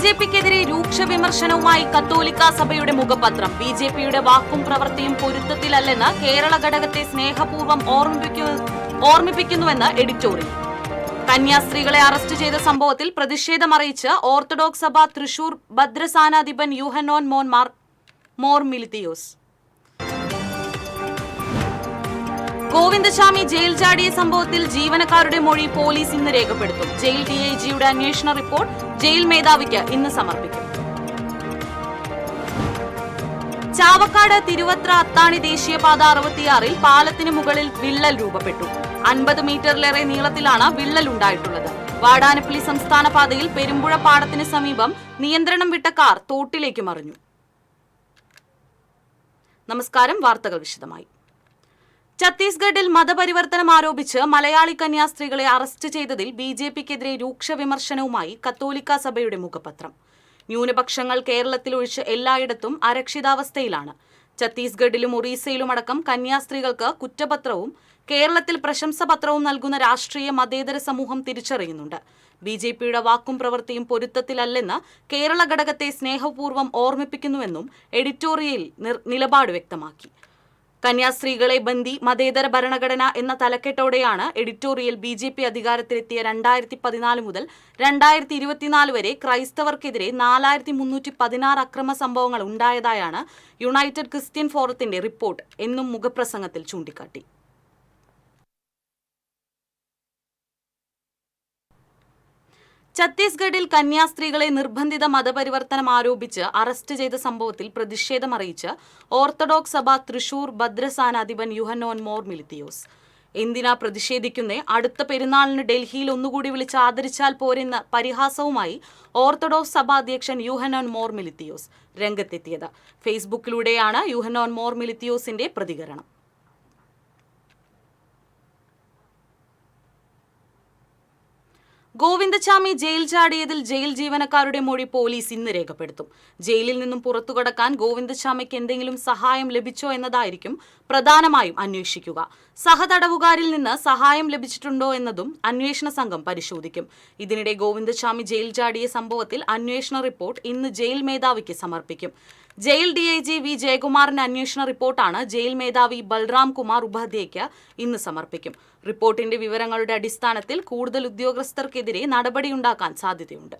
ബിജെപിക്കെതിരെ രൂക്ഷ വിമർശനവുമായി കത്തോലിക്കാ സഭയുടെ മുഖപത്രം. ബിജെപിയുടെ വാക്കും പ്രവൃത്തിയും പൊരുത്തത്തിലല്ലെന്ന് കേരള ഘടകത്തെ സ്നേഹപൂർവ്വം ഓർമ്മിപ്പിക്കുന്നുവെന്ന് എഡിറ്റോറിയൽ. കന്യാസ്ത്രീകളെ അറസ്റ്റ് ചെയ്ത സംഭവത്തിൽ പ്രതിഷേധമറിയിച്ച് ഓർത്തഡോക്സ് സഭ തൃശൂർ ഭദ്രസാനാധിപൻ യൂഹന്നോൻ മോർ മിലിത്തിയോസ്. ഗോവിന്ദസ്വാമി ജയിൽ ചാടിയ സംഭവത്തിൽ ജീവനക്കാരുടെ മൊഴി പോലീസ് ഇന്ന് രേഖപ്പെടുത്തും. ജയിൽ ഡിഐജിയുടെ അന്വേഷണ റിപ്പോർട്ട് ജയിൽ മേധാവിക്ക് ഇന്ന് സമർപ്പിക്കും. ചാവക്കാട് തിരുവത്ര അത്താണി ദേശീയപാത 66-ൽ പാലത്തിന് മുകളിൽ വിള്ളൽ രൂപപ്പെട്ടു. 50 മീറ്ററിലേറെ നീളത്തിലാണ് വിള്ളൽ ഉണ്ടായിട്ടുള്ളത്. വാടാനപ്പള്ളി സംസ്ഥാന പാതയിൽ പെരുമ്പുഴ പാടത്തിന് സമീപം നിയന്ത്രണം വിട്ട കാർ തോട്ടിലേക്ക് മറിഞ്ഞു. നമസ്കാരം, വാർത്തകൾ വിശദമായി. ഛത്തീസ്ഗഡിൽ മതപരിവർത്തനം ആരോപിച്ച് മലയാളി കന്യാസ്ത്രീകളെ അറസ്റ്റ് ചെയ്തതിൽ ബിജെപിക്കെതിരെ രൂക്ഷ വിമർശനവുമായി കത്തോലിക്കാ സഭയുടെ മുഖപത്രം. ന്യൂനപക്ഷങ്ങൾ കേരളത്തിലൊഴിച്ച് എല്ലായിടത്തും അരക്ഷിതാവസ്ഥയിലാണ്. ഛത്തീസ്ഗഡിലും ഒറീസയിലുമടക്കം കന്യാസ്ത്രീകൾക്ക് കുറ്റപത്രവും കേരളത്തിൽ പ്രശംസപത്രവും നൽകുന്ന രാഷ്ട്രീയ മതേതര സമൂഹം തിരിച്ചറിയുന്നുണ്ട്. ബിജെപിയുടെ വാക്കും പ്രവൃത്തിയും പൊരുത്തത്തിലല്ലെന്ന് കേരള ഘടകത്തെ സ്നേഹപൂർവ്വം ഓർമ്മിപ്പിക്കുന്നുവെന്നും എഡിറ്റോറിയൽ നിലപാട് വ്യക്തമാക്കി. കന്യാസ്ത്രീകളെ ബന്ദി മതേതര ഭരണഘടന എന്ന തലക്കെട്ടോടെയാണ് എഡിറ്റോറിയൽ. ബിജെപി അധികാരത്തിലെത്തിയ 2014 മുതൽ 2024 വരെ ക്രൈസ്തവർക്കെതിരെ 4316 അക്രമ സംഭവങ്ങൾ ഉണ്ടായതായാണ് യുണൈറ്റഡ് ക്രിസ്ത്യൻ ഫോറത്തിന്റെ റിപ്പോർട്ട് എന്നും മുഖപ്രസംഗത്തിൽ ചൂണ്ടിക്കാട്ടി. ഛത്തീസ്ഗഡിൽ കന്യാസ്ത്രീകളെ നിർബന്ധിത മതപരിവർത്തനം ആരോപിച്ച് അറസ്റ്റ് ചെയ്ത സംഭവത്തിൽ പ്രതിഷേധമറിയിച്ച് ഓർത്തഡോക്സ് സഭ തൃശൂർ ഭദ്രസാനാധിപൻ യൂഹന്നോൻ മോർ മിലിത്തിയോസ്. എന്തിനാ പ്രതിഷേധിക്കുന്നേ? അടുത്ത പെരുന്നാളിന് ഡൽഹിയിൽ ഒന്നുകൂടി വിളിച്ച് ആദരിച്ചാൽ പോരെന്ന പരിഹാസവുമായി ഓർത്തഡോക്സ് സഭ അധ്യക്ഷൻ യൂഹന്നോൻ മോർ മിലിത്തിയോസ് രംഗത്തെത്തിയത്. ഫേസ്ബുക്കിലൂടെയാണ് യൂഹന്നോൻ മോർ മിലിത്തിയോസിന്റെ പ്രതികരണം. ഗോവിന്ദസ്വാമി ജയിൽ ചാടിയതിൽ ജയിൽ ജീവനക്കാരുടെ മൊഴി പോലീസ് ഇന്ന് രേഖപ്പെടുത്തും. ജയിലിൽ നിന്നും പുറത്തുകടക്കാൻ ഗോവിന്ദസ്വാമിക്ക് എന്തെങ്കിലും സഹായം ലഭിച്ചോ എന്നതായിരിക്കും പ്രധാനമായും അന്വേഷിക്കുക. സഹതടവുകാരിൽ നിന്ന് സഹായം ലഭിച്ചിട്ടുണ്ടോ എന്നതും അന്വേഷണ സംഘം പരിശോധിക്കും. ഇതിനിടെ ഗോവിന്ദസ്വാമി ജയിൽ ചാടിയ സംഭവത്തിൽ അന്വേഷണ റിപ്പോർട്ട് ഇന്ന് ജയിൽ മേധാവിക്ക് സമർപ്പിക്കും. ജയിൽ ഡിഐജി വി ജയകുമാറിന്റെ അന്വേഷണ റിപ്പോർട്ടാണ് ജയിൽ മേധാവി ബൽറാം കുമാർ ഉപാധ്യായയ്ക്ക് ഇന്ന് സമർപ്പിക്കും. റിപ്പോർട്ടിന്റെ വിവരങ്ങളുടെ അടിസ്ഥാനത്തിൽ കൂടുതൽ ഉദ്യോഗസ്ഥർക്കെതിരെ നടപടിയുണ്ടാക്കാൻ സാധ്യതയുണ്ട്.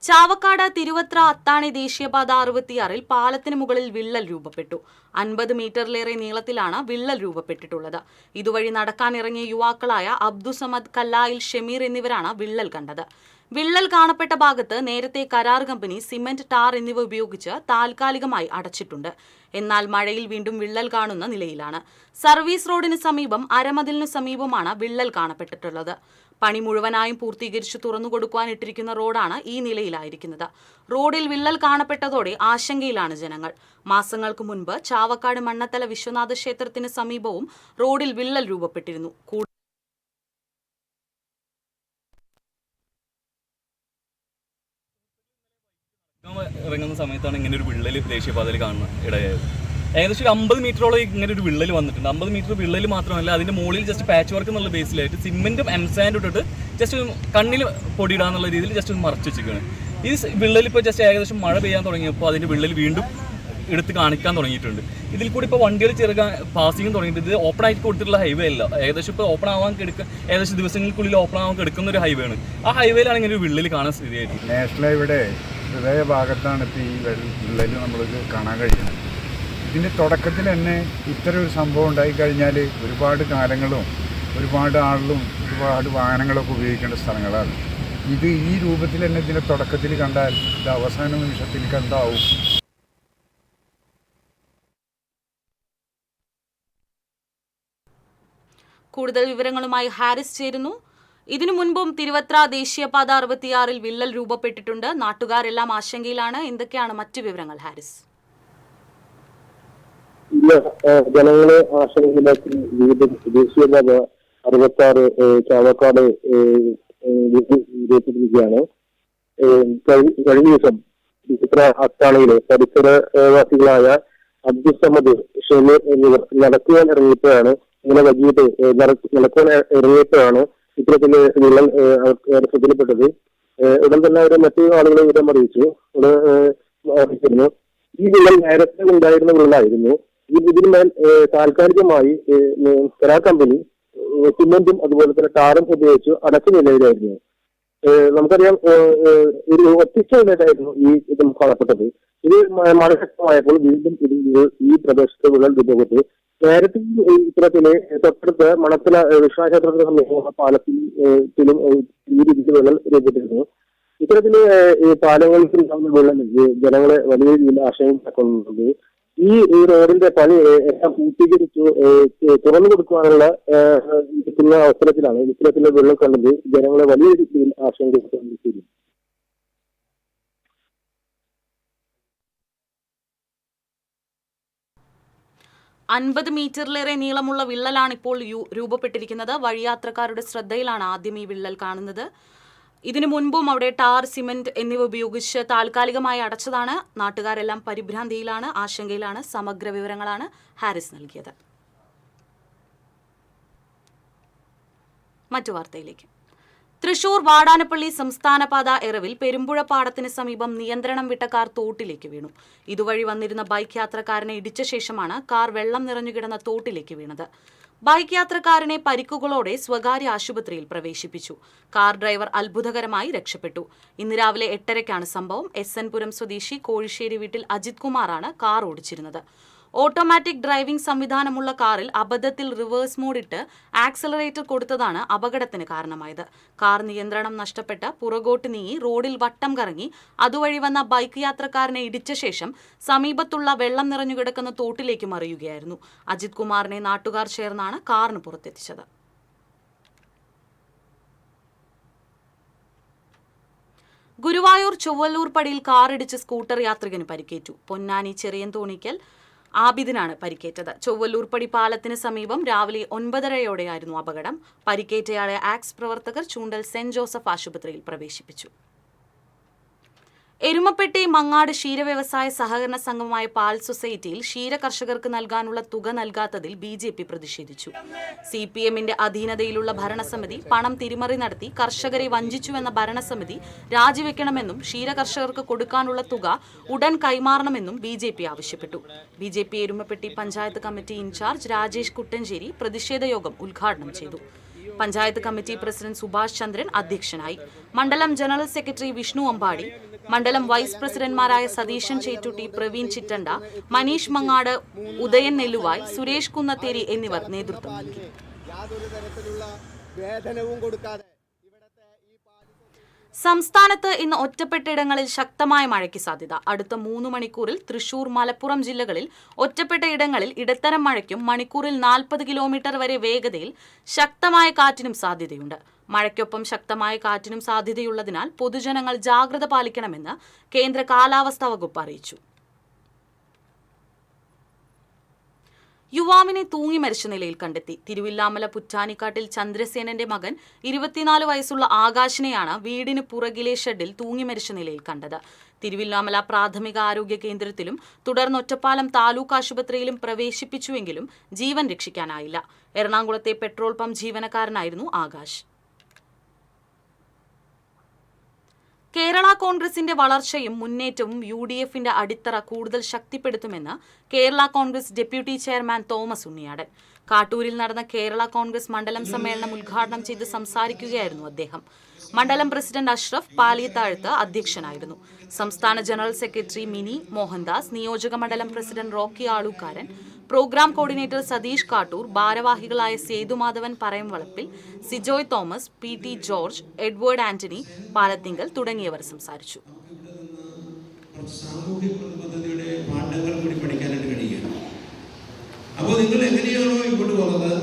ചാവക്കാട് തിരുവത്ര അത്താണി ദേശീയപാത 66-ൽ പാലത്തിന് മുകളിൽ വിള്ളൽ രൂപപ്പെട്ടു. 50 മീറ്ററിലേറെ നീളത്തിലാണ് വിള്ളൽ രൂപപ്പെട്ടിട്ടുള്ളത്. ഇതുവഴി നടക്കാനിറങ്ങിയ യുവാക്കളായ അബ്ദുസമദ്, കല്ലായിൽ, ഷമീർ എന്നിവരാണ് വിള്ളൽ കണ്ടത്. വിള്ളൽ കാണപ്പെട്ട ഭാഗത്ത് നേരത്തെ കരാർ കമ്പനി സിമന്റ്, ടാർ എന്നിവ ഉപയോഗിച്ച് താൽക്കാലികമായി അടച്ചിട്ടുണ്ട്. എന്നാൽ മഴയിൽ വീണ്ടും വിള്ളൽ കാണുന്ന നിലയിലാണ്. സർവീസ് റോഡിന് സമീപം അരമതിലിനു സമീപമാണ് വിള്ളൽ കാണപ്പെട്ടിട്ടുള്ളത്. പണി മുഴുവനായും പൂർത്തീകരിച്ച് തുറന്നുകൊടുക്കുവാനിട്ടിരിക്കുന്ന റോഡാണ് ഈ നിലയിലായിരിക്കുന്നത്. റോഡിൽ വിള്ളൽ കാണപ്പെട്ടതോടെ ആശങ്കയിലാണ് ജനങ്ങൾ. മാസങ്ങൾക്ക് മുൻപ് ചാവക്കാട് മണ്ണത്തല വിശ്വനാഥ ക്ഷേത്രത്തിന് സമീപവും റോഡിൽ വിള്ളൽ രൂപപ്പെട്ടിരുന്നു. ഇറങ്ങുന്ന സമയത്താണ് ഇങ്ങനെ ഒരു വിള്ളൽ ദേശീയപാതയിൽ കാണുന്ന ഇടയായത്. ഏകദേശം ഒരു 50 മീറ്ററോളം ഇങ്ങനെ ഒരു വിള്ളൽ വന്നിട്ടുണ്ട്. 50 മീറ്റർ വിള്ളൽ മാത്രമല്ല, അതിൻ്റെ മുകളിൽ ജസ്റ്റ് പാച്ച് വർക്ക് എന്നുള്ള ബേസിലായിട്ട് സിമെൻറ്റും എംസാൻഡും ഇട്ടിട്ട് ജസ്റ്റ് കണ്ണിൽ പൊടിയിടാന്നുള്ള രീതിയിൽ ജസ്റ്റ് ഒന്ന് മറച്ചു വെച്ചിരിക്കുകയാണ്. ഈ വിള്ളൽ ഇപ്പോൾ ജസ്റ്റ് ഏകദേശം മഴ പെയ്യാൻ തുടങ്ങിയപ്പോൾ അതിൻ്റെ വിള്ളൽ വീണ്ടും എടുത്ത് കാണിക്കാൻ തുടങ്ങിയിട്ടുണ്ട്. ഇതിൽ കൂടി ഇപ്പോൾ വണ്ടികൾ ചെറുക്കാൻ പാസിങ് തുടങ്ങിയിട്ട് ഇത് ഓപ്പൺ ആയിട്ട് കൊടുത്തിട്ടുള്ള ഹൈവേ അല്ല. ഏകദേശം ഇപ്പോൾ ഓപ്പൺ ആവാൻ ഏകദേശം ദിവസങ്ങൾക്കുള്ളിൽ ഓപ്പൺ ആവാൻ കിടക്കുന്ന ഒരു ഹൈവേ ആണ്. ആ ഹൈവേയിലാണ് ഇങ്ങനെ ഒരു വിള്ളൽ കാണാൻ സ്ഥിതിയായിട്ട്. നാഷണൽ ഹൈവേയുടെ ഹൃദയഭാഗത്താണ് ഇപ്പോൾ ഈ വിള്ളൽ നമ്മൾക്ക് കാണാൻ കഴിയുന്നത്. ഇതിൻ്റെ തുടക്കത്തിൽ തന്നെ ഇത്തരം ഒരു സംഭവം ഉണ്ടായിക്കഴിഞ്ഞാൽ ഒരുപാട് കാലങ്ങളും ഒരുപാട് ആളുകളും ഒരുപാട് വാഹനങ്ങളൊക്കെ ഉപയോഗിക്കേണ്ട സ്ഥലങ്ങളാണ്. ഇത് ഈ രൂപത്തിൽ തന്നെ ഇതിൻ്റെ തുടക്കത്തിൽ കണ്ടാൽ ഇത് അവസാന നിമിഷത്തിൽ കണ്ടാവും. കൂടുതൽ വിവരങ്ങളുമായി ഹാരിസ് ചേരുന്നു. ഇതിനു മുൻപും തിരുവത്ര ദേശീയപാത 66-ൽ വിള്ളൽ രൂപപ്പെട്ടിട്ടുണ്ട്. നാട്ടുകാരെല്ലാം ആശങ്കയിലാണ്. എന്തൊക്കെയാണ് മറ്റു വിവരങ്ങൾ ഹാരിസ്? ജനങ്ങളെ ആശങ്കയിലാക്കി ദേശീയപാത 66 ചാവക്കാട് വിജയിച്ചിരിക്കുകയാണ്. കഴിഞ്ഞ ദിവസം തിരുവത്ര അത്താണിയിലെ പരിസരവാസികളായ അബ്ദുസമദ്, ഷമീർ എന്നിവർ നടക്കുവാൻ ഇറങ്ങിയപ്പോഴാണ് ഇങ്ങനെ വൈകിട്ട് നടക്കാൻ ഇറങ്ങിയപ്പോഴാണ് ഇത്തരത്തില് വിള്ളൽ ശ്രദ്ധയിൽപ്പെട്ടത്. ഉടൻ തന്നെ അവർ മറ്റു ആളുകളെ വിവരം അറിയിച്ചു. അറിയിച്ചിരുന്നു. ഈ വിള്ളൽ നേരത്തെ ഉണ്ടായിരുന്ന വിള്ളലായിരുന്നു. ഇതിന്മേൽ താൽക്കാലികമായി കരാർ കമ്പനി സിമന്റും അതുപോലെ തന്നെ ടാറും ഉപയോഗിച്ച് അടച്ച നിലയിലായിരുന്നു. നമുക്കറിയാം, ഒരു ഒറ്റ നിലയിലായിരുന്നു ഇത് കാണപ്പെട്ടത്. ഇത് മഴ ശക്തമായപ്പോൾ വീണ്ടും ഈ പ്രദേശത്ത് വിള്ളൽ രൂപപ്പെട്ടു. നേരത്തെ ഇത്തരത്തില് തൊട്ടടുത്ത് മണത്തല വിശ്വാസക്ഷേത്രത്തിന് സമീപമുള്ള പാലത്തിലും ഈ രീതിയിൽ വിള്ളൽ രൂപപ്പെട്ടിരുന്നു. ഇത്തരത്തില് പാലങ്ങൾക്ക് ഉണ്ടാകുന്ന വിള്ളൽ ജനങ്ങളെ വലിയ രീതിയിൽ ആശങ്കയുണ്ടാക്കുന്നുണ്ട്. ഈ റോഡിന്റെ പണി എല്ലാം പൂർത്തീകരിച്ചു തുറന്നു കൊടുക്കുവാനുള്ള അവസരത്തിലാണ് ഇത്തരത്തിലുള്ള വെള്ളം കണ്ടത് ജനങ്ങളെ വലിയ രീതിയിൽ ആശങ്കപ്പെടുത്തിയിരുന്നു. 50 മീറ്ററിലേറെ നീളമുള്ള വിള്ളലാണ് ഇപ്പോൾ രൂപപ്പെട്ടിരിക്കുന്നത്. വഴിയാത്രക്കാരുടെ ശ്രദ്ധയിലാണ് ആദ്യം ഈ വിള്ളൽ കാണുന്നത്. ഇതിനു മുൻപും അവിടെ ടാർ, സിമന്റ് എന്നിവ ഉപയോഗിച്ച് താൽക്കാലികമായി അടച്ചതാണ്. നാട്ടുകാരെല്ലാം പരിഭ്രാന്തിയിലാണ്, ആശങ്കയിലാണ്. സമഗ്ര വിവരങ്ങളാണ് ഹാരിസ് നൽകിയത്. മറ്റു വാർത്തയിലേക്ക്. തൃശൂർ വാടാനപ്പള്ളി സംസ്ഥാനപാത എറവിൽ പെരുമ്പുഴ പാടത്തിന് സമീപം നിയന്ത്രണം വിട്ട കാർ തോട്ടിലേക്ക് വീണു. ഇതുവഴി വന്നിരുന്ന ബൈക്ക് യാത്രക്കാരനെ ഇടിച്ച ശേഷമാണ് കാർ വെള്ളം നിറഞ്ഞു കിടന്ന തോട്ടിലേക്ക് വീണത്. ബൈക്ക് യാത്രക്കാരനെ പരിക്കുകളോടെ സ്വകാര്യ ആശുപത്രിയിൽ പ്രവേശിപ്പിച്ചു. കാർ ഡ്രൈവർ അത്ഭുതകരമായി രക്ഷപ്പെട്ടു. ഇന്ന് രാവിലെ 8:30-ക്കാണ് സംഭവം. SN പുരം സ്വദേശി കോഴിശ്ശേരി വീട്ടിൽ അജിത് കുമാറാണ് കാർ ഓടിച്ചിരുന്നത്. ഓട്ടോമാറ്റിക് ഡ്രൈവിംഗ് സംവിധാനമുള്ള കാറിൽ അബദ്ധത്തിൽ റിവേഴ്സ് മോഡിട്ട് ആക്സലറേറ്റർ കൊടുത്തതാണ് അപകടത്തിന് കാരണമായത്. കാർ നിയന്ത്രണം നഷ്ടപ്പെട്ട് പുറകോട്ട് നീങ്ങി റോഡിൽ വട്ടം കറങ്ങി അതുവഴി വന്ന ബൈക്ക് യാത്രക്കാരനെ ഇടിച്ച ശേഷം സമീപത്തുള്ള വെള്ളം നിറഞ്ഞുകിടക്കുന്ന തോട്ടിലേക്ക് മറിയുകയായിരുന്നു. അജിത് കുമാറിനെ നാട്ടുകാർ ചേർന്നാണ് കാറിന് പുറത്തെത്തിച്ചത്. ഗുരുവായൂർ ചൊവ്വല്ലൂർ പടിയിൽ കാറിടിച്ച് സ്കൂട്ടർ യാത്രികന് പരിക്കേറ്റു. പൊന്നാനി ചെറിയൻ തോണിക്കൽ ആബിദിനാണ് പരിക്കേറ്റത്. ചൊവ്വല്ലൂർപ്പടി പാലത്തിന് സമീപം രാവിലെ 9:30-യോടെയായിരുന്നു അപകടം. പരിക്കേറ്റയാളെ ആക്സ് പ്രവർത്തകർ ചൂണ്ടൽ സെന്റ് ജോസഫ് ആശുപത്രിയിൽ പ്രവേശിപ്പിച്ചു. എരുമപ്പെട്ടി മങ്ങാട് ക്ഷീരവ്യവസായ സഹകരണ സംഘമായ പാൽ സൊസൈറ്റിയിൽ ക്ഷീര കർഷകർക്ക് നൽകാനുള്ള തുക നൽകാത്തതിൽ BJP പ്രതിഷേധിച്ചു. CPM-ന്റെ അധീനതയിലുള്ള ഭരണസമിതി പണം തിരിമറി നടത്തി കർഷകരെ വഞ്ചിച്ചുവെന്ന ഭരണസമിതി രാജിവെക്കണമെന്നും ക്ഷീര കർഷകർക്ക് കൊടുക്കാനുള്ള തുക ഉടൻ കൈമാറണമെന്നും BJP ആവശ്യപ്പെട്ടു. BJP Erumapetty panchayat committee in charge Rajesh Kuttancheri പ്രതിഷേധ യോഗം ഉദ്ഘാടനം ചെയ്തു. പഞ്ചായത്ത് കമ്മിറ്റി പ്രസിഡന്റ് സുഭാഷ് ചന്ദ്രൻ അധ്യക്ഷനായി. മണ്ഡലം ജനറൽ സെക്രട്ടറി വിഷ്ണു അമ്പാടി, മണ്ഡലം വൈസ് പ്രസിഡന്റ്മാരായ സതീശൻ ചേറ്റുട്ടി, പ്രവീൺ ചിറ്റണ്ട, മനീഷ് മങ്ങാട്, ഉദയൻ നെല്ലുവായ്, സുരേഷ് കുന്നത്തേരി എന്നിവർ നേതൃത്വം നൽകി. സംസ്ഥാനത്ത് ഇന്ന് ഒറ്റപ്പെട്ടയിടങ്ങളിൽ ശക്തമായ മഴയ്ക്ക് സാധ്യത. അടുത്ത 3 മണിക്കൂറിൽ തൃശൂർ, മലപ്പുറം ജില്ലകളിൽ ഒറ്റപ്പെട്ട ഇടങ്ങളിൽ ഇടത്തരം മഴയ്ക്കും മണിക്കൂറിൽ 40 കിലോമീറ്റർ വരെ വേഗതയിൽ ശക്തമായ കാറ്റിനും സാധ്യതയുണ്ട്. മഴയ്ക്കൊപ്പം ശക്തമായ കാറ്റിനും സാധ്യതയുള്ളതിനാൽ പൊതുജനങ്ങൾ ജാഗ്രത പാലിക്കണമെന്ന് കേന്ദ്ര കാലാവസ്ഥാ വകുപ്പ് അറിയിച്ചു. യുവാവിനെ തൂങ്ങി മരിച്ച നിലയിൽ കണ്ടെത്തി. തിരുവില്ലാമല പുറ്റാനിക്കാട്ടിൽ ചന്ദ്രസേനന്റെ മകൻ 24 വയസ്സുള്ള ആകാശിനെയാണ് വീടിന് പുറകിലെ ഷെഡിൽ തൂങ്ങി മരിച്ച നിലയിൽ കണ്ടത്. തിരുവില്ലാമല പ്രാഥമിക ആരോഗ്യ കേന്ദ്രത്തിലും തുടർന്ന് ഒറ്റപ്പാലം താലൂക്ക് ആശുപത്രിയിലും പ്രവേശിപ്പിച്ചുവെങ്കിലും ജീവൻ രക്ഷിക്കാനായില്ല. എറണാകുളത്തെ പെട്രോൾ പമ്പ് ജീവനക്കാരനായിരുന്നു ആകാശ്. കേരള കോൺഗ്രസിന്റെ വളർച്ചയും മുന്നേറ്റവും UDF-ന്റെ അടിത്തറ കൂടുതൽ ശക്തിപ്പെടുത്തുമെന്ന് Kerala Congress deputy chairman Thomas Unniyadan. കാട്ടൂരിൽ നടന്ന കേരള കോൺഗ്രസ് മണ്ഡലം സമ്മേളനം ഉദ്ഘാടനം ചെയ്ത് സംസാരിക്കുകയായിരുന്നു അദ്ദേഹം. മണ്ഡലം പ്രസിഡന്റ് അഷ്റഫ് പാലിയത്താഴത്ത് അധ്യക്ഷനായിരുന്നു. സംസ്ഥാന ജനറൽ സെക്രട്ടറി മിനി മോഹൻദാസ്, നിയോജക മണ്ഡലം president Rocky Alookkaran, programme coordinator Satheesh Kattoor, ഭാരവാഹികളായ Sethumadhavan Parayamvalappil, Sijoy Thomas, PT George, Edward Antony Palathingal തുടങ്ങിയവർ സംസാരിച്ചു. അപ്പോൾ നിങ്ങൾ എങ്ങനെയാണോ ഇങ്ങോട്ട് പോകുന്നത്?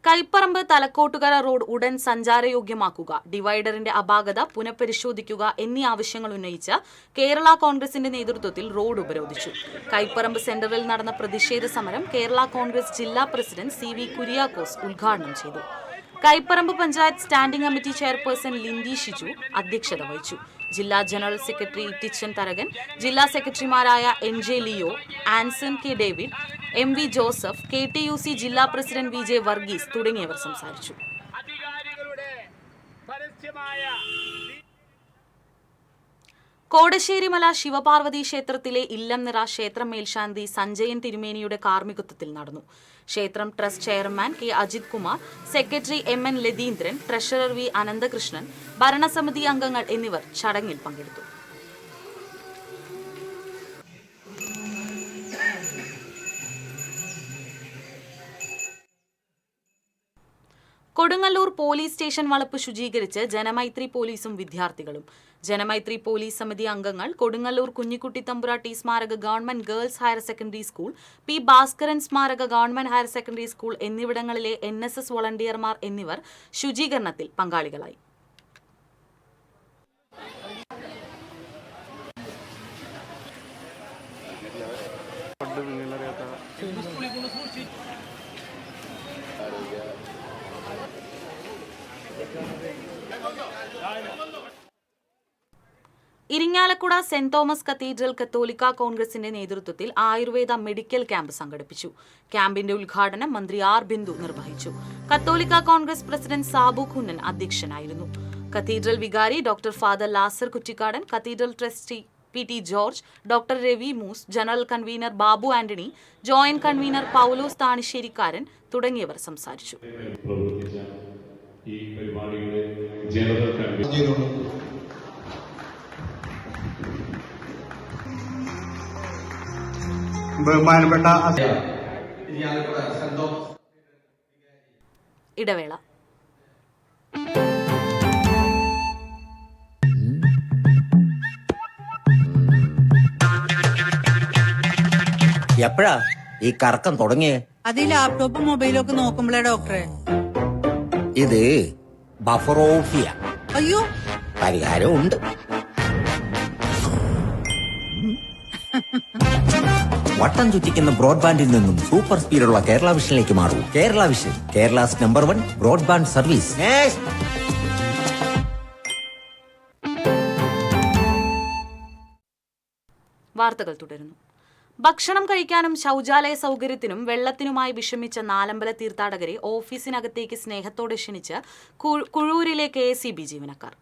കൈപ്പറമ്പ് തലക്കോട്ടുകര റോഡ് ഉടൻ സഞ്ചാരയോഗ്യമാക്കുക, ഡിവൈഡറിന്റെ അപാകത പുനഃപരിശോധിക്കുക എന്നീ ആവശ്യങ്ങൾ ഉന്നയിച്ച് കേരള കോൺഗ്രസിന്റെ നേതൃത്വത്തിൽ റോഡ് ഉപരോധിച്ചു. കൈപ്പറമ്പ് സെന്ററിൽ നടന്ന പ്രതിഷേധ സമരം കേരള കോൺഗ്രസ് ജില്ലാ പ്രസിഡന്റ് CV കുര്യാക്കോസ് ഉദ്ഘാടനം ചെയ്തു. Kaiparambu panchayat standing committee chairperson Lindy Shiju അധ്യക്ഷത വഹിച്ചു. ജില്ലാ ജനറൽ സെക്രട്ടറി ടിച്ചൻ തരകൻ, ജില്ലാ സെക്രട്ടറിമാരായ NJ Leo, Anson K David, MV Joseph, KTUC ജില്ലാ പ്രസിഡന്റ് VJ വർഗീസ് തുടങ്ങിയവർ സംസാരിച്ചു. കോടശ്ശേരിമല ശിവപാർവതി ക്ഷേത്രത്തിലെ ഇല്ലംനിറ ക്ഷേത്രം മേൽശാന്തി സഞ്ജയൻ തിരുമേനിയുടെ കാർമ്മികത്വത്തിൽ നടന്നു. ക്ഷേത്രം trust chairman K. Ajith Kumar, secretary MN Latheendran, treasurer V. Ananthakrishnan, ഭരണസമിതി അംഗങ്ങൾ എന്നിവർ ചടങ്ങിൽ പങ്കെടുത്തു. കൊടുങ്ങല്ലൂർ പോലീസ് സ്റ്റേഷൻ വളപ്പ് ശുചീകരിച്ച് ജനമൈത്രി പോലീസും വിദ്യാർത്ഥികളും. ജനമൈത്രി പോലീസ് സമിതി അംഗങ്ങൾ കൊടുങ്ങല്ലൂർ കുഞ്ഞിക്കുട്ടി തമ്പുരാട്ടി സ്മാരക government girls higher secondary school, P. Bhaskaran സ്മാരക ഗവൺമെന്റ് ഹയർ സെക്കൻഡറി സ്കൂൾ എന്നിവിടങ്ങളിലെ NSS വോളണ്ടിയർമാർ എന്നിവർ ശുചീകരണത്തിൽ പങ്കാളികളായി. ഇരിങ്ങാലക്കുട സെന്റ് തോമസ് കത്തീഡ്രൽ കത്തോലിക്ക കോൺഗ്രസിന്റെ നേതൃത്വത്തിൽ ആയുർവേദ മെഡിക്കൽ ക്യാമ്പ് സംഘടിപ്പിച്ചു. ക്യാമ്പിന്റെ ഉദ്ഘാടനം മന്ത്രി R. ബിന്ദു നിർവഹിച്ചു. കത്തോലിക്ക കോൺഗ്രസ് പ്രസിഡന്റ് സാബു കുന്നൻ അധ്യക്ഷനായിരുന്നു. Cathedral vicar doctor father Lazar Kuttikkadan, cathedral trustee PT George, doctor Ravi Moos, general convener Babu Antony, joint convener Paulose Thanisserikkaran തുടങ്ങിയവർ സംസാരിച്ചു. ബഹുമാനപ്പെട്ട ഇടവേള. എപ്പോഴാ ഈ കറക്കം തുടങ്ങിയേ? അത് ഈ ലാപ്ടോപ്പും മൊബൈലും ഒക്കെ നോക്കുമ്പോഴേ ഡോക്ടറെ. ഇത് ബഫറോഫിയ. അയ്യോ, പരിഹാരം ഉണ്ട്. വട്ടം ചുറ്റിക്കുന്ന ബ്രോഡ്ബാൻഡിൽ നിന്നും സൂപ്പർ സ്പീഡുള്ള കേരള വിഷനിലേക്ക് മാറൂ. Kerala vision, Kerala's number 1 broadband service. വാർത്തകൾ തുടരുന്നു. ഭക്ഷണം കഴിക്കാനും ശൗചാലയ സൗകര്യത്തിനും വെള്ളത്തിനുമായി വിഷമിച്ച നാലമ്പല തീർത്ഥാടകരെ ഓഫീസിനകത്തേക്ക് സ്നേഹത്തോടെ ക്ഷണിച്ച് കുഴൂരിലെ KSEB ജീവനക്കാർ.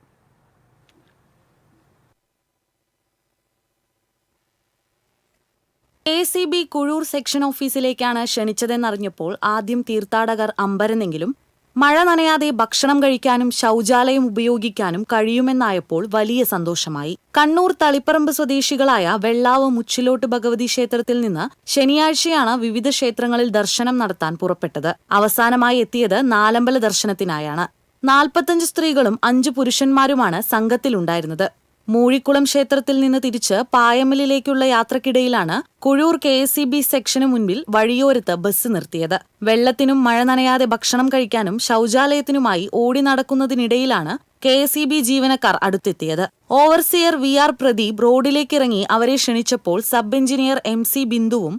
KSEB കുഴൂർ സെക്ഷൻ ഓഫീസിലേക്കാണ് ക്ഷണിച്ചതെന്നറിഞ്ഞപ്പോൾ ആദ്യം തീർത്ഥാടകർ അമ്പരന്നെങ്കിലും മഴ നനയാതെ ഭക്ഷണം കഴിക്കാനും ശൗചാലയം ഉപയോഗിക്കാനും കഴിയുമെന്നായപ്പോൾ വലിയ സന്തോഷമായി. കണ്ണൂർ തളിപ്പറമ്പ് സ്വദേശികളായ വെള്ളാവ് മുച്ചിലോട്ട് ഭഗവതി ക്ഷേത്രത്തിൽ നിന്ന് ശനിയാഴ്ചയാണ് വിവിധ ക്ഷേത്രങ്ങളിൽ ദർശനം നടത്താൻ പുറപ്പെട്ടത്. അവസാനമായി എത്തിയത് നാലമ്പല ദർശനത്തിനായാണ്. 45 സ്ത്രീകളും 5 പുരുഷന്മാരുമാണ് സംഘത്തിലുണ്ടായിരുന്നത്. മൂഴിക്കുളം ക്ഷേത്രത്തിൽ നിന്ന് തിരിച്ച് പായമലിലേക്കുള്ള യാത്രക്കിടയിലാണ് കുഴൂർ KSEB സെക്ഷന് മുൻപിൽ വഴിയോരത്ത് ബസ് നിർത്തിയത്. വെള്ളത്തിനും മഴ നനയാതെ ഭക്ഷണം കഴിക്കാനും ശൗചാലയത്തിനുമായി ഓടി നടക്കുന്നതിനിടയിലാണ് KSEB ജീവനക്കാർ അടുത്തെത്തിയത്. ഓവർസിയർ VR പ്രദീപ് റോഡിലേക്കിറങ്ങി അവരെ ക്ഷണിച്ചപ്പോൾ സബ് എഞ്ചിനീയർ MC ബിന്ദുവും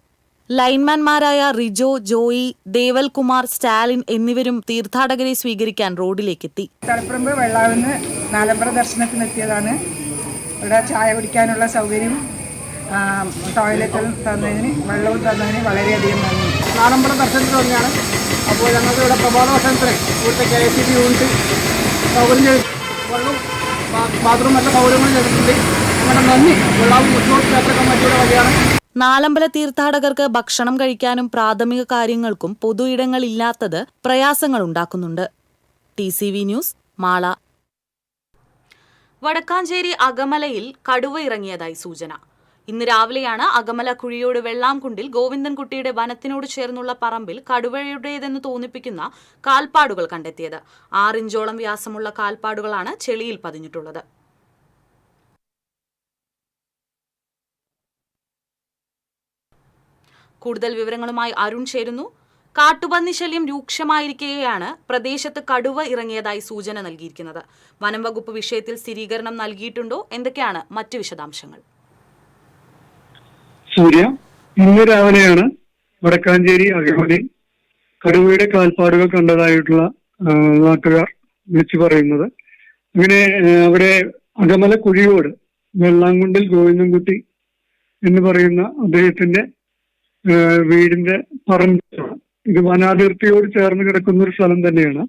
ലൈൻമാൻമാരായ റിജോ, ജോയി, ദേവൽകുമാർ, സ്റ്റാലിൻ എന്നിവരും തീർത്ഥാടകരെ സ്വീകരിക്കാൻ റോഡിലേക്കെത്തി. തളിപ്പറമ്പ് വെള്ളാവിന്ന് നാലമ്പല ദർശനത്തിനെത്തിയതാണ്. ഇവിടെ ചായ കുടിക്കാനുള്ള സൗകര്യം, ടോയ്ലറ്റും തന്നതിന്, വെള്ളവും തന്നതിന് വളരെയധികം നന്ദി. നാലമ്പല ദർശനത്തിൽ തന്നെയാണ്. അപ്പോൾ ഞങ്ങൾക്ക് ഇവിടെ പ്രഭാത ഭക്ഷണത്തിന് ഇവിടുത്തെ KSEB യൂണിറ്റ് സൗകര്യം ചെയ്തു. വെള്ളവും ബാത്റൂം എല്ലാ സൗകര്യങ്ങളും ചെയ്തിട്ടുണ്ട്. ഞങ്ങളുടെ നന്ദി വെള്ളാവ് മുന്നോട്ട് ക്ഷേത്ര കമ്മിറ്റിയുടെ വഴിയാണ്. നാലമ്പല തീർത്ഥാടകർക്ക് ഭക്ഷണം കഴിക്കാനും പ്രാഥമിക കാര്യങ്ങൾക്കും പൊതു ഇടങ്ങളില്ലാത്തത് പ്രയാസങ്ങൾ ഉണ്ടാക്കുന്നുണ്ട്. TCV news, Mala. വടക്കാഞ്ചേരി അകമലയിൽ കടുവ ഇറങ്ങിയതായി സൂചന. ഇന്ന് രാവിലെയാണ് അകമല കുഴിയോട് വെള്ളാംകുണ്ടിൽ ഗോവിന്ദൻകുട്ടിയുടെ വനത്തിനോട് ചേർന്നുള്ള പറമ്പിൽ കടുവയുടേതെന്ന് തോന്നിപ്പിക്കുന്ന കാൽപ്പാടുകൾ കണ്ടെത്തിയത്. 6 ഇഞ്ചോളം വ്യാസമുള്ള കാൽപ്പാടുകളാണ് ചെളിയിൽ പതിഞ്ഞിട്ടുള്ളത്. കൂടുതൽ വിവരങ്ങളുമായി അരുൺ ചേരുന്നു. കാട്ടുപന്നി ശല്യം രൂക്ഷമായിരിക്കെയാണ് പ്രദേശത്ത് കടുവ ഇറങ്ങിയതായി സൂചന നൽകിയിരിക്കുന്നത്. വനം വകുപ്പ് വിഷയത്തിൽ സ്ഥിരീകരണം നൽകിയിട്ടുണ്ടോ? എന്തൊക്കെയാണ് മറ്റ് വിശദാംശങ്ങൾ? സൂര്യ, ഇന്ന് രാവിലെയാണ് വടക്കാഞ്ചേരി അകമലയിൽ കടുവയുടെ കാൽപ്പാടുകൾ കണ്ടതായിട്ടുള്ള നാട്ടുകാർ വിളിച്ചു പറയുന്നത്. അങ്ങനെ അവിടെ അകമല കുഴിയോട് വെള്ളാങ്കുണ്ടിൽ ഗോവിന്ദൻകുട്ടി എന്ന് പറയുന്ന അദ്ദേഹത്തിന്റെ വീടിന്റെ പറമ്പാണ്. ഇത് വനാതിർത്തിയോട് ചേർന്ന് കിടക്കുന്ന ഒരു സ്ഥലം തന്നെയാണ്.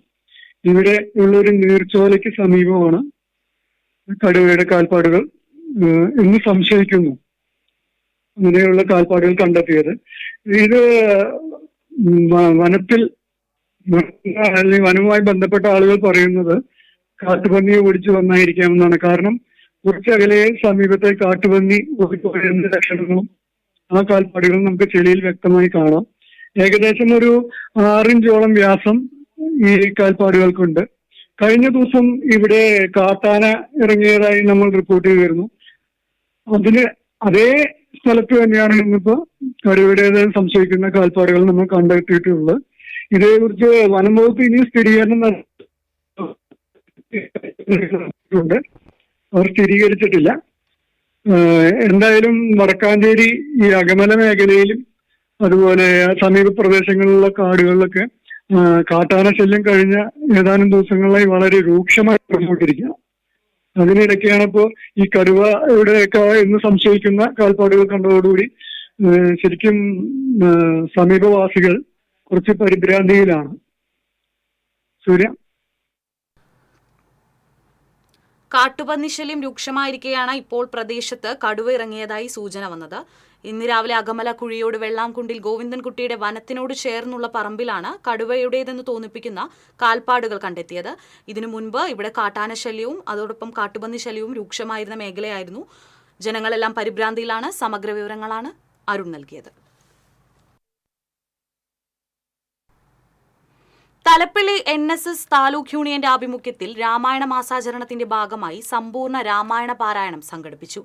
ഇവിടെ ഉള്ളൊരു നീർച്ചോലയ്ക്ക് സമീപമാണ് കടുവയുടെ കാൽപ്പാടുകൾ എന്ന് സംശയിക്കുന്നു. അങ്ങനെയുള്ള കാൽപ്പാടുകൾ കണ്ടെത്തിയത്. ഇത് വനത്തിൽ അല്ലെങ്കിൽ വനവുമായി ബന്ധപ്പെട്ട ആളുകൾ പറയുന്നത് കാട്ടുപന്നിയെ ഓടിച്ചു വന്നായിരിക്കാമെന്നാണ്. കാരണം കുറച്ചകലെ സമീപത്തെ കാട്ടുപന്നി ഓടിപ്പോകുന്ന ലക്ഷണങ്ങളും ആ കാൽപ്പാടുകളും നമുക്ക് ചെളിയിൽ വ്യക്തമായി കാണാം. ഏകദേശം ഒരു 6 ഇഞ്ചോളം വ്യാസം ഈ കാൽപ്പാടുകൾക്കുണ്ട്. കഴിഞ്ഞ ദിവസം ഇവിടെ കാട്ടാന ഇറങ്ങിയതായി നമ്മൾ റിപ്പോർട്ട് ചെയ്തിരുന്നു. അതേ സ്ഥലത്ത് തന്നെയാണ് ഇന്നിപ്പോ കടുവയുടേതായി സംശയിക്കുന്ന കാൽപ്പാടുകൾ നമ്മൾ കണ്ടെത്തിയിട്ടുള്ളത്. ഇതേക്കുറിച്ച് വനം വകുപ്പ് ഇനി സ്ഥിരീകരണം നടത്തിയിട്ടുണ്ട്. അവർ സ്ഥിരീകരിച്ചിട്ടില്ല. എന്തായാലും വടക്കാഞ്ചേരി ഈ അകമല മേഖലയിലും അതുപോലെ സമീപ പ്രദേശങ്ങളിലുള്ള കാടുകളിലൊക്കെ കാട്ടാന ശല്യം കഴിഞ്ഞ ഏതാനും ദിവസങ്ങളിലായി വളരെ രൂക്ഷമായി നടന്നുകൊണ്ടിരിക്കുക. അതിനിടയ്ക്കാണ് ഇപ്പോൾ ഈ കടുവയുടെയൊക്കെ എന്ന് സംശയിക്കുന്ന കാൽപ്പാടുകൾ കണ്ടതോടുകൂടി ശരിക്കും സമീപവാസികൾ കുറച്ച് പരിഭ്രാന്തിയിലാണ്. സൂര്യ, കാട്ടുപന്നി ശല്യം രൂക്ഷമായിരിക്കെയാണ് ഇപ്പോൾ പ്രദേശത്ത് കടുവ ഇറങ്ങിയതായി സൂചന വന്നത്. ഇന്ന് രാവിലെ അകമല കുഴിയോട് വെള്ളാംകുണ്ടിൽ ഗോവിന്ദൻകുട്ടിയുടെ വനത്തിനോട് ചേർന്നുള്ള പറമ്പിലാണ് കടുവയുടേതെന്ന് തോന്നിപ്പിക്കുന്ന കാൽപ്പാടുകൾ കണ്ടെത്തിയത്. ഇതിനു മുൻപ് ഇവിടെ കാട്ടാന ശല്യവും അതോടൊപ്പം കാട്ടുപന്നി ശല്യവും രൂക്ഷമായിരുന്ന മേഖലയായിരുന്നു. ജനങ്ങളെല്ലാം പരിഭ്രാന്തിയിലാണ്. സമഗ്ര വിവരങ്ങളാണ് അരുൺ നൽകിയത്. തലപ്പള്ളി NSS താലൂക്ക് യൂണിയന്റെ ആഭിമുഖ്യത്തിൽ രാമായണ മാസാചരണത്തിന്റെ ഭാഗമായി സമ്പൂർണ്ണ രാമായണ പാരായണം സംഘടിപ്പിച്ചു.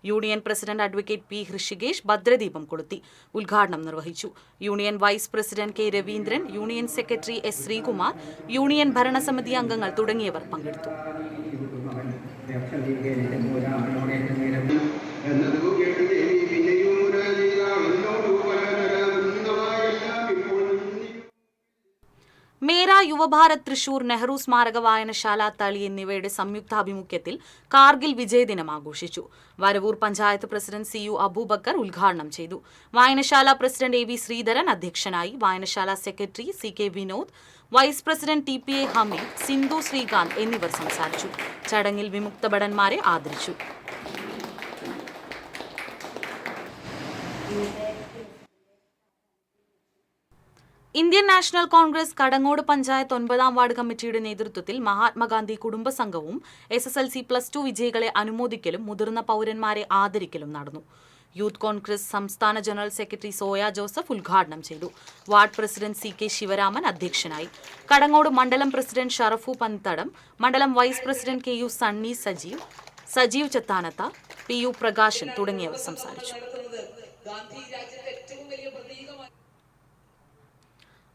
Union president advocate P. Hrishikesh ഭദ്രദീപം കൊളുത്തി ഉദ്ഘാടനം നിർവഹിച്ചു. Union vice president K. Raveendran, union secretary S. Sreekumar, union ഭരണസമിതി അംഗങ്ങൾ തുടങ്ങിയവർ പങ്കെടുത്തു. മേര യുവഭാരത് തൃശൂർ, നെഹ്റു സ്മാരക വായനശാല തളി എന്നിവയുടെ സംയുക്താഭിമുഖ്യത്തിൽ കാർഗിൽ വിജയദിനം ആഘോഷിച്ചു. വരവൂർ പഞ്ചായത്ത് പ്രസിഡന്റ് CU അബൂബക്കർ ഉദ്ഘാടനം ചെയ്തു. വായനശാല പ്രസിഡന്റ് AV ശ്രീധരൻ അധ്യക്ഷനായി. വായനശാല secretary CK Vinod, vice president TPA Hameed, Sindhu Srikanth എന്നിവർ സംസാരിച്ചു. ചടങ്ങിൽ വിമുക്ത ഭടന്മാരെ ആദരിച്ചു. ഇന്ത്യൻ നാഷണൽ കോൺഗ്രസ് കടങ്ങോട് പഞ്ചായത്ത് 9ാം വാർഡ് കമ്മിറ്റിയുടെ നേതൃത്വത്തിൽ മഹാത്മാഗാന്ധി കുടുംബസംഘവും SSLC+2 വിജയികളെ അനുമോദിക്കലും മുതിർന്ന പൗരന്മാരെ ആദരിക്കലും നടന്നു. യൂത്ത് കോൺഗ്രസ് സംസ്ഥാന ജനറൽ സെക്രട്ടറി സോയ ജോസഫ് ഉദ്ഘാടനം ചെയ്തു. വാർഡ് പ്രസിഡന്റ് CK ശിവരാമൻ അധ്യക്ഷനായി. കടങ്ങോട് മണ്ഡലം പ്രസിഡന്റ് ഷറഫു പന്തടം, മണ്ഡലം vice president KU Sunny Sajeev Chathanath, PU Prakashan തുടങ്ങിയവർ സംസാരിച്ചു.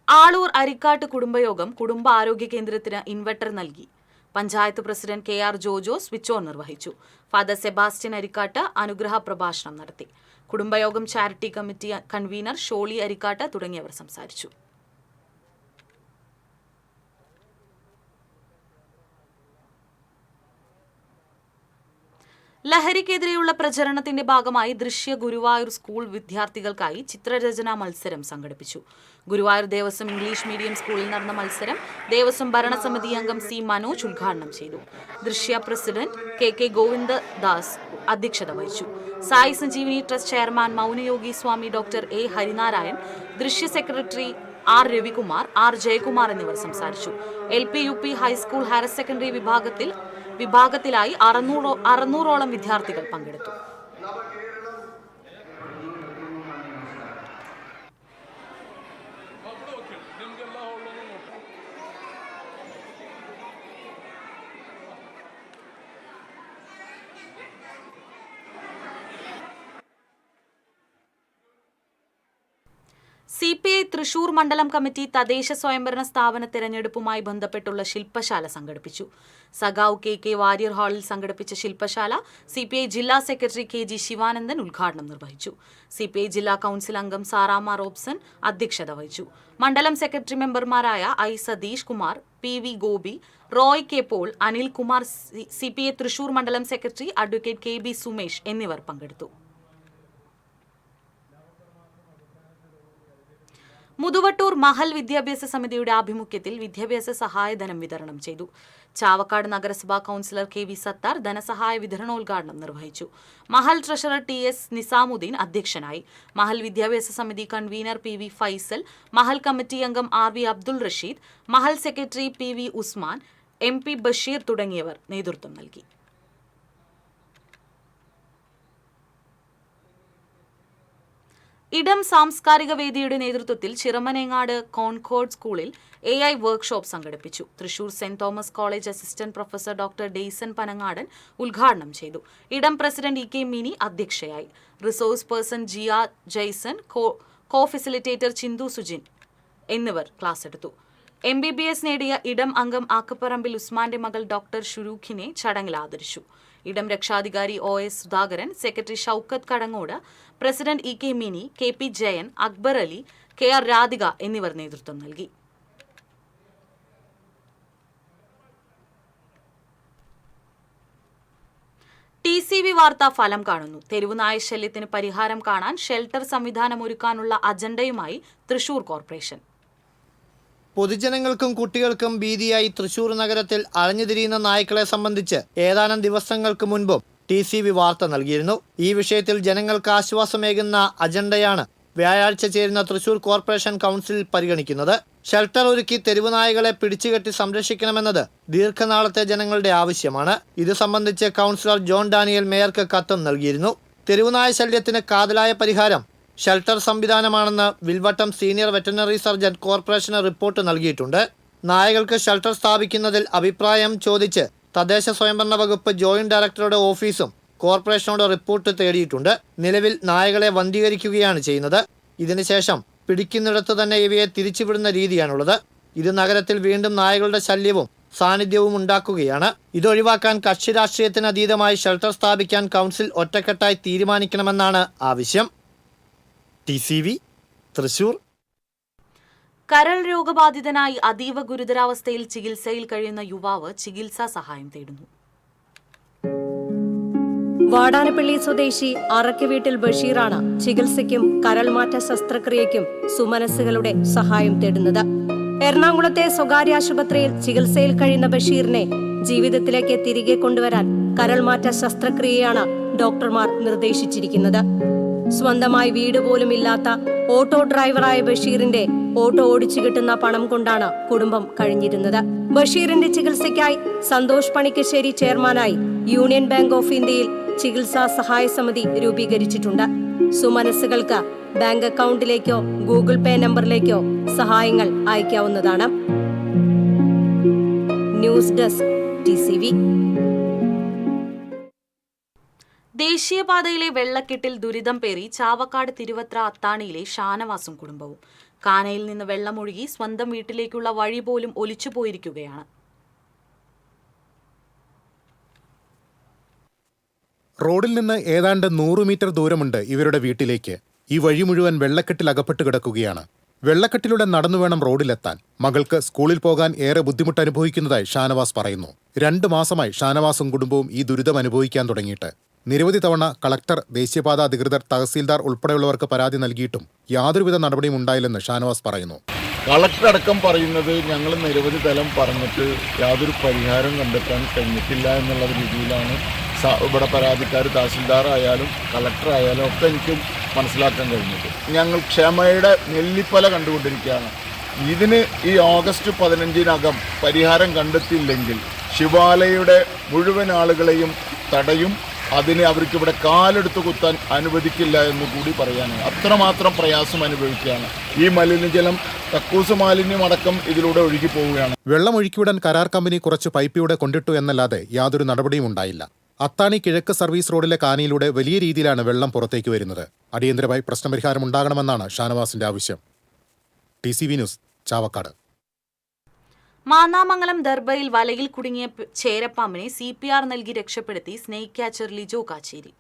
ആളൂർ അരിക്കാട്ട് കുടുംബയോഗം കുടുംബ ആരോഗ്യ കേന്ദ്രത്തിന് ഇൻവെർട്ടർ നൽകി. Panchayat president KR Jojo switch on നിർവഹിച്ചു. ഫാദർ സെബാസ്റ്റ്യൻ അരിക്കാട്ട് അനുഗ്രഹ പ്രഭാഷണം നടത്തി. കുടുംബയോഗം charity committee convener Sholy Arikkattu തുടങ്ങിയവർ സംസാരിച്ചു. ലഹരിക്കെതിരെയുള്ള പ്രചരണത്തിന്റെ ഭാഗമായി ദൃശ്യ ഗുരുവായൂർ സ്കൂൾ വിദ്യാർത്ഥികൾക്കായി ചിത്രരചനാ മത്സരം സംഘടിപ്പിച്ചു. ഗുരുവായൂർ ദേവസ്വം ഇംഗ്ലീഷ് മീഡിയം സ്കൂളിൽ നടന്ന മത്സരം ദേവസ്വം ഭരണസമിതി അംഗം C. മനോജ് ഉദ്ഘാടനം ചെയ്തു. ദൃശ്യ പ്രസിഡന്റ് KK ഗോവിന്ദദാസ് അധ്യക്ഷത വഹിച്ചു. Sai Sanjeevani trust chairman Mounayogi Swami doctor A. Harinarayan, Drishya secretary R. Ravikumar, R. Jayakumar എന്നിവർ സംസാരിച്ചു. LP, UP, high school, higher secondary വിഭാഗത്തിലായി 600ഓളം വിദ്യാർത്ഥികൾ പങ്കെടുത്തു. CPI തൃശൂർ മണ്ഡലം കമ്മിറ്റി തദ്ദേശ സ്വയംഭരണ സ്ഥാപന തെരഞ്ഞെടുപ്പുമായി ബന്ധപ്പെട്ടുള്ള ശില്പശാല സംഘടിപ്പിച്ചു. സഖാവ് KK വാര്യർ ഹാളിൽ സംഘടിപ്പിച്ച ശില്പശാല CPI ജില്ലാ സെക്രട്ടറി KG ശിവാനന്ദൻ ഉദ്ഘാടനം നിർവഹിച്ചു. CPI ജില്ലാ കൌൺസിൽ അംഗം സാറാമ റോബ്സൺ അധ്യക്ഷത വഹിച്ചു. മണ്ഡലം സെക്രട്ടറി മെമ്പർമാരായ I Satheesh Kumar, PV Gopi, Roy K Paul, Anil Kumar, CPI Thrissur മണ്ഡലം സെക്രട്ടറി അഡ്വക്കേറ്റ് KB സുമേഷ് എന്നിവർ പങ്കെടുത്തു. മുതുവട്ടൂർ മഹൽ വിദ്യാഭ്യാസ സമിതിയുടെ ആഭിമുഖ്യത്തിൽ വിദ്യാഭ്യാസ സഹായധനം വിതരണം ചെയ്തു. ചാവക്കാട് നഗരസഭാ കൌൺസിലർ KV സത്താർ ധനസഹായ വിതരണോദ്ഘാടനം നിർവഹിച്ചു. മഹൽ ട്രഷറർ TS നിസാമുദ്ദീൻ അധ്യക്ഷനായി. മഹൽ വിദ്യാഭ്യാസ സമിതി കൺവീനർ PV ഫൈസൽ, മഹൽ കമ്മിറ്റി അംഗം RV അബ്ദുൾ റഷീദ്, മഹൽ secretary PV Usman, MP Basheer തുടങ്ങിയവർ നേതൃത്വം നൽകി. ഇടം സാംസ്കാരിക വേദിയുടെ നേതൃത്വത്തിൽ ചിറമനേങ്ങാട് കോൺകോർഡ് സ്കൂളിൽ AI വർക്ക്ഷോപ്പ് സംഘടിപ്പിച്ചു. Thrissur saint Thomas college assistant professor doctor Dayson Panangadan ഉദ്ഘാടനം ചെയ്തു. ഇടം പ്രസിഡന്റ് EK മിനി അധ്യക്ഷയായി. Resource person GR Jaison, co facilitator Chinthu Sujin എന്നിവർ ക്ലാസ് എടുത്തു. MBBS നേടിയ ഇടം അംഗം ആക്കപ്പറമ്പിൽ ഉസ്മാന്റെ മകൾ ഡോക്ടർ ഷുരൂഖിനെ ചടങ്ങിൽ ആദരിച്ചു. ഇടം രക്ഷാധികാരി OS Sudhakaran, secretary Shoukath Kadangode, president EK Mini, KP Jayan, Akbar Ali, KR Radhika എന്നിവർ നേതൃത്വം നൽകി. TCV വാർത്ത ഫലം കാണുന്നു. തെരുവുനായ ശല്യത്തിന് പരിഹാരം കാണാൻ ഷെൽട്ടർ സംവിധാനം ഒരുക്കാനുള്ള അജണ്ടയുമായി തൃശൂർ കോർപ്പറേഷൻ. പൊതുജനങ്ങൾക്കും കുട്ടികൾക്കും ഭീതിയായി തൃശൂർ നഗരത്തിൽ അലഞ്ഞുതിരിയുന്ന നായ്ക്കളെ സംബന്ധിച്ച് ഏതാനും ദിവസങ്ങൾക്ക് മുൻപും TCV വാർത്ത നൽകിയിരുന്നു. ഈ വിഷയത്തിൽ ജനങ്ങൾക്ക് ആശ്വാസമേകുന്ന അജണ്ടയാണ് വ്യാഴാഴ്ച ചേരുന്ന തൃശൂർ കോർപ്പറേഷൻ കൗൺസിൽ പരിഗണിക്കുന്നത്. ഷെൽട്ടർ ഒരുക്കി തെരുവുനായകളെ പിടിച്ചുകെട്ടി സംരക്ഷിക്കണമെന്നത് ദീർഘനാളത്തെ ജനങ്ങളുടെ ആവശ്യമാണ്. ഇത് സംബന്ധിച്ച് കൗൺസിലർ ജോൺ ഡാനിയൽ മേയർക്ക് കത്തും നൽകിയിരുന്നു. തെരുവുനായ ശല്യത്തിന് കാതലായ പരിഹാരം ഷെൽട്ടർ സംവിധാനമാണെന്ന് വിൽവട്ടം സീനിയർ വെറ്ററിനറി സർജൻ കോർപ്പറേഷന് റിപ്പോർട്ട് നൽകിയിട്ടുണ്ട്. നായകൾക്ക് ഷെൽട്ടർ സ്ഥാപിക്കുന്നതിൽ അഭിപ്രായം ചോദിച്ച് തദ്ദേശ സ്വയംഭരണ വകുപ്പ് ജോയിന്റ് ഡയറക്ടറുടെ ഓഫീസും കോർപ്പറേഷനോട് റിപ്പോർട്ട് തേടിയിട്ടുണ്ട്. നിലവിൽ നായകളെ വന്ധീകരിക്കുകയാണ് ചെയ്യുന്നത്. ഇതിനുശേഷം പിടിക്കുന്നിടത്ത് തന്നെ ഇവയെ തിരിച്ചുവിടുന്ന രീതിയാണുള്ളത്. ഇത് നഗരത്തിൽ വീണ്ടും നായകളുടെ ശല്യവും സാന്നിധ്യവും ഉണ്ടാക്കുകയാണ്. ഇതൊഴിവാക്കാൻ കക്ഷി രാഷ്ട്രീയത്തിന് അതീതമായി ഷെൽട്ടർ സ്ഥാപിക്കാൻ കൗൺസിൽ ഒറ്റക്കെട്ടായി തീരുമാനിക്കണമെന്നാണ് ആവശ്യം. TCV തൃശൂർ. കരൾ രോഗബാധിതനായി അതീവ ഗുരുതരാവസ്ഥയിൽ ചികിത്സയിൽ കഴിയുന്ന യുവാവ് ചികിത്സാ സഹായം തേടുന്നു. വാടാനപ്പള്ളി സ്വദേശി അറക്ക് വീട്ടിൽ ബഷീറാണ് ചികിത്സയ്ക്കും കരൾമാറ്റ ശസ്ത്രക്രിയയ്ക്കും സുമനസ്സുകളുടെ സഹായം തേടുന്നത്. എറണാകുളത്തെ സ്വകാര്യ ആശുപത്രിയിൽ ചികിത്സയിൽ കഴിയുന്ന ബഷീറിനെ ജീവിതത്തിലേക്ക് തിരികെ കൊണ്ടുവരാൻ കരൾമാറ്റ ശസ്ത്രക്രിയയാണ് ഡോക്ടർമാർ നിർദ്ദേശിച്ചിരിക്കുന്നത്. സ്വന്തമായി വീട് പോലും ഇല്ലാത്ത ഓട്ടോ ഡ്രൈവറായ ബഷീറിന്റെ ഓട്ടോ ഓടിച്ചു കിട്ടുന്ന പണം കൊണ്ടാണ് കുടുംബം കഴിഞ്ഞിരുന്നത്. ബഷീറിന്റെ ചികിത്സയ്ക്കായി സന്തോഷ് പണിക്കശ്ശേരി ചെയർമാനായി യൂണിയൻ ബാങ്ക് ഓഫ് ഇന്ത്യയിൽ ചികിത്സാ സഹായ സമിതി രൂപീകരിച്ചിട്ടുണ്ട്. സുമനസ്സുകൾക്ക് ബാങ്ക് അക്കൗണ്ടിലേക്കോ ഗൂഗിൾ പേ നമ്പറിലേക്കോ സഹായങ്ങൾ അയക്കാവുന്നതാണ്. News desk TCV. ദേശീയപാതയിലെ വെള്ളക്കെട്ടിൽ ദുരിതം പേറി ചാവക്കാട് തിരുവത്ര അത്താണിയിലെ ഷാനവാസും കുടുംബവും. കാനയിൽ നിന്ന് വെള്ളമൊഴുകി സ്വന്തം വീട്ടിലേക്കുള്ള വഴി പോലും ഒലിച്ചുപോയിരിക്കുകയാണ്. റോഡിൽ നിന്ന് ഏതാണ്ട് 100 മീറ്റർ ദൂരമുണ്ട് ഇവരുടെ വീട്ടിലേക്ക്. ഈ വഴി മുഴുവൻ വെള്ളക്കെട്ടിൽ അകപ്പെട്ട് കിടക്കുകയാണ്. വെള്ളക്കെട്ടിലൂടെ നടന്നു വേണം റോഡിലെത്താൻ. മകൾക്ക് സ്കൂളിൽ പോകാൻ ഏറെ ബുദ്ധിമുട്ട് അനുഭവിക്കുന്നതായി ഷാനവാസ് പറയുന്നു. 2 മാസമായി ഷാനവാസും കുടുംബവും ഈ ദുരിതം അനുഭവിക്കാൻ തുടങ്ങിയിട്ട്. നിരവധി തവണ കളക്ടർ, ദേശീയപാത അധികൃതർ, തഹസീൽദാർ ഉൾപ്പെടെയുള്ളവർക്ക് പരാതി നൽകിയിട്ടും യാതൊരുവിധ നടപടിയും ഉണ്ടായില്ലെന്ന് ഷാനവാസ് പറയുന്നു. കളക്ടർ അടക്കം പറയുന്നത് ഞങ്ങൾ നിരവധി തലം പറഞ്ഞിട്ട് യാതൊരു പരിഹാരം കണ്ടെത്താൻ കഴിഞ്ഞിട്ടില്ല എന്നുള്ള രീതിയിലാണ് ഇവിടെ പരാതിക്കാർ, തഹസീൽദാർ ആയാലും കളക്ടർ ആയാലും ഒക്കെ എനിക്ക് മനസ്സിലാക്കാൻ കഴിഞ്ഞത്. ഞങ്ങൾ ക്ഷമയുടെ നെല്ലിപ്പല കണ്ടുകൊണ്ടിരിക്കുകയാണ്. ഇതിന് ഈ ഓഗസ്റ്റ് 15-നകം പരിഹാരം കണ്ടെത്തിയില്ലെങ്കിൽ ശിവാലയുടെ മുഴുവൻ ആളുകളെയും തടയും. അതിന് അവർക്കിവിടെ കാലെടുത്ത് കുത്താൻ അനുവദിക്കില്ല എന്ന് കൂടി പറയാനാണ്. അത്രമാത്രം പ്രയാസം അനുഭവിക്കുകയാണ്. ഈ മലിനജലം കക്കൂസ് മാലിന്യം അടക്കം ഇതിലൂടെ ഒഴുകി പോവുകയാണ്. വെള്ളം ഒഴുക്കിവിടാൻ കരാർ കമ്പനി കുറച്ച് പൈപ്പിലൂടെ കൊണ്ടിട്ടു എന്നല്ലാതെ യാതൊരു നടപടിയും ഉണ്ടായില്ല. അത്താണി കിഴക്ക് സർവീസ് റോഡിലെ കാനിയിലൂടെ വലിയ രീതിയിലാണ് വെള്ളം പുറത്തേക്ക് വരുന്നത്. അടിയന്തരമായി പ്രശ്നപരിഹാരം ഉണ്ടാകണമെന്നാണ് ഷാനവാസിന്റെ ആവശ്യം. TCV news, Chavakkad. മാന്നാമംഗലം ദർബയിൽ വലയിൽ കുടുങ്ങിയ ചേരപ്പാമ്പിനെ CPR നൽകി രക്ഷപ്പെടുത്തി സ്നേക് ക്യാച്ചർ ലിജോ കാച്ചേരി.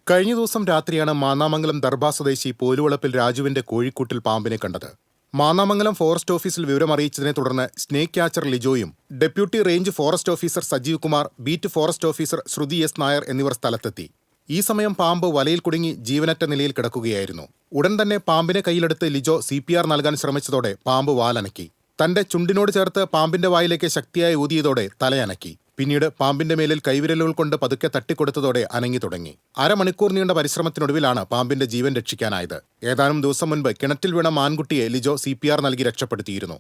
കഴിഞ്ഞ ദിവസം രാത്രിയാണ് മാന്നാമംഗലം ദർബ സ്വദേശി പോലുവളപ്പിൽ രാജുവിന്റെ കോഴിക്കൂട്ടിൽ പാമ്പിനെ കണ്ടത്. മാന്നാമംഗലം ഫോറസ്റ്റ് ഓഫീസിൽ വിവരമറിയിച്ചതിനെ തുടർന്ന് സ്നേക് ക്യാച്ചർ ലിജോയും deputy range forest officer Sajeev Kumar, beat forest officer Sruthi S. Nair എന്നിവർ സ്ഥലത്തെത്തി. ഈ സമയം പാമ്പ് വലയിൽ കുടുങ്ങി ജീവനറ്റ നിലയിൽ കിടക്കുകയായിരുന്നു. ഉടൻ തന്നെ പാമ്പിനെ കയ്യിലെടുത്ത് ലിജോ CPR നൽകാൻ ശ്രമിച്ചതോടെ പാമ്പ് വാലനക്കി. തന്റെ ചുണ്ടിനോട് ചേർത്ത് പാമ്പിന്റെ വായിലേക്ക് ശക്തിയായി ഊതിയതോടെ തലയനക്കി. പിന്നീട് പാമ്പിന്റെ മേലിൽ കൈവിരലുകൾ കൊണ്ട് പതുക്കെ തട്ടിക്കൊടുത്തതോടെ അനങ്ങി തുടങ്ങി. അരമണിക്കൂർ നീണ്ട പരിശ്രമത്തിനൊടുവിലാണ് പാമ്പിന്റെ ജീവൻ രക്ഷിക്കാനായത്. ഏതാനും ദിവസം മുൻപ് കിണറ്റിൽ വീണ മാൻകുട്ടിയെ ലിജോ CPR നൽകി രക്ഷപ്പെടുത്തിയിരുന്നു.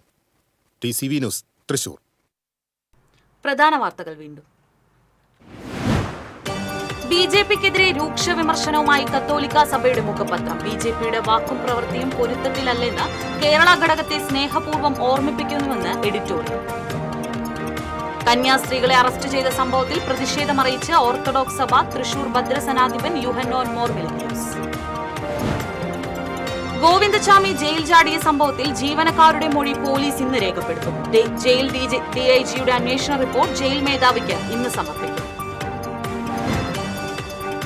TCV news, Thrissur. പ്രധാന വാർത്തകൾ വീണ്ടും. BJPക്കെതിരെ രൂക്ഷ വിമർശനവുമായി കത്തോലിക്ക സഭയുടെ മുഖപത്രം. BJPയുടെ വാക്കും പ്രവൃത്തിയും പൊരുത്തത്തിലല്ലെന്ന് കേരള ഘടകത്തെ സ്നേഹപൂർവ്വം ഓർമ്മിപ്പിക്കുന്നുവെന്ന് എഡിറ്റോറിയൽ. കന്യാസ്ത്രീകളെ അറസ്റ്റ് ചെയ്ത സംഭവത്തിൽ പ്രതിഷേധമറിയിച്ച് ഓർത്തഡോക്സ് സഭ. തൃശൂർ ഭദ്രസനാധിപൻ യുഹന്നോൻ മോർ വിൽക്യൂസ്. ഗോവിന്ദചാമി ജയിൽ ചാടിയ സംഭവത്തിൽ ജീവനക്കാരുടെ മൊഴി പോലീസ് ഇന്ന് രേഖപ്പെടുത്തും. ജയിൽ DIGയുടെ അന്വേഷണ റിപ്പോർട്ട് ജയിൽ മേധാവിക്ക് ഇന്ന് സമർപ്പിക്കും.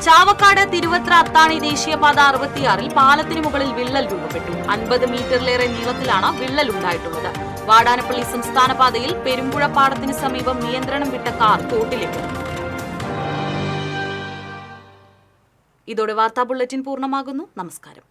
ചാവക്കാട് തിരുവത്ര അത്താണി ദേശീയപാത 66-ൽ പാലത്തിന് മുകളിൽ വിള്ളൽ രൂപപ്പെട്ടു. 50 മീറ്ററിലേറെ നീളത്തിലാണ് വിള്ളൽ ഉണ്ടായിട്ടുള്ളത്. വാടാനപ്പള്ളി സംസ്ഥാന പാതയിൽ പെരുമ്പുഴ പാടത്തിന് സമീപം നിയന്ത്രണം വിട്ട കാർ തോട്ടിലേക്ക്. ഇതോടെ വാർത്താ ബുള്ളറ്റിൻ പൂർണ്ണമാകുന്നു. നമസ്കാരം.